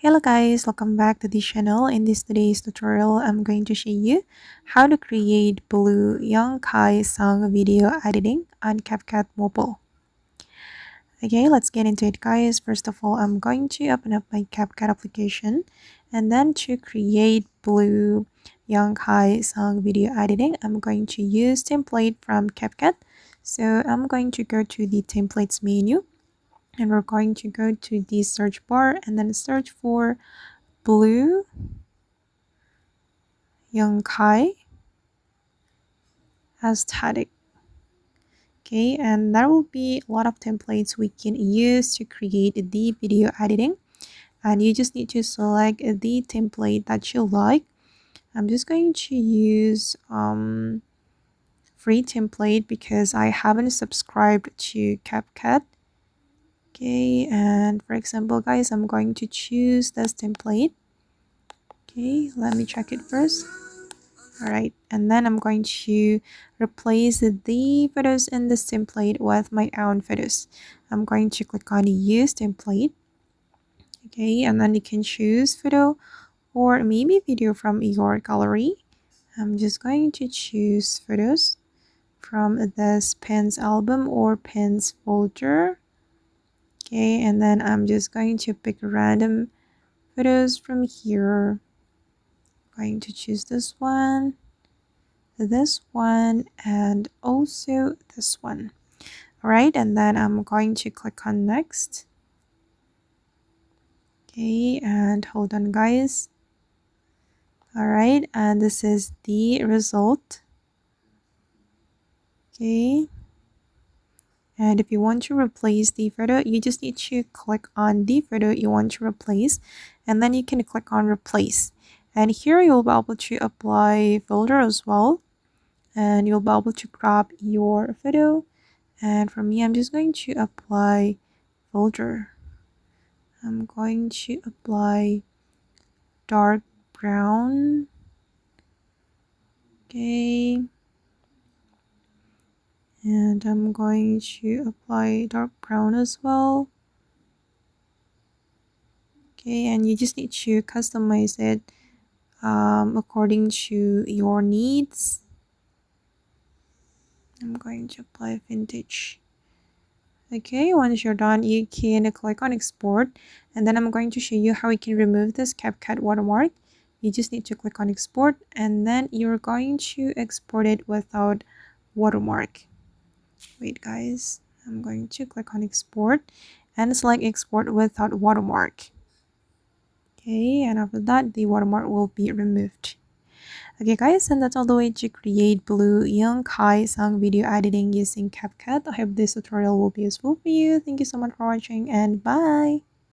Hello guys, welcome back to the channel. In today's tutorial, I'm going to show you how to create blue Young Kai song video editing on CapCut mobile. Okay, let's get into it guys. First of all, I'm going to open up my CapCut application, and then to create blue Young Kai song video editing, I'm going to use template from CapCut. So I'm going to go to the templates menu, and we're going to go to the search bar and then search for blue Young Kai aesthetic. Okay, and there will be a lot of templates we can use to create the video editing, and you just need to select the template that you like. I'm just going to use free template because I haven't subscribed to CapCut. Okay, and for example guys, I'm going to choose this template. Okay, let me check it first. Alright, and then I'm going to replace the photos in this template with my own photos. I'm going to click on use template. Okay, and then you can choose photo or maybe video from your gallery. I'm just going to choose photos from this pins album or pins folder. Okay, and then I'm just going to pick random photos from here. I'm going to choose this one, and also this one. All right, and then I'm going to click on next. Okay, and hold on guys. All right, and this is the result. Okay, and if you want to replace the photo, you just need to click on the photo you want to replace, and then you can click on replace, and here you'll be able to apply filter as well, and you'll be able to crop your photo. And for me, I'm just going to apply filter. I'm going to apply dark brown. Okay, and I'm going to apply dark brown as well. Okay, and you just need to customize it according to your needs. I'm going to apply vintage. Okay, once you're done, you can click on export, and then I'm going to show you how you can remove this CapCut watermark. You just need to click on export, and then you're going to export it without watermark. Wait guys, I'm going to click on export and select export without watermark. Okay, and after that the watermark will be removed. Okay guys, and that's all the way to create blue Young Kai song video editing using CapCut. I hope this tutorial will be useful for you. Thank you so much for watching, and bye.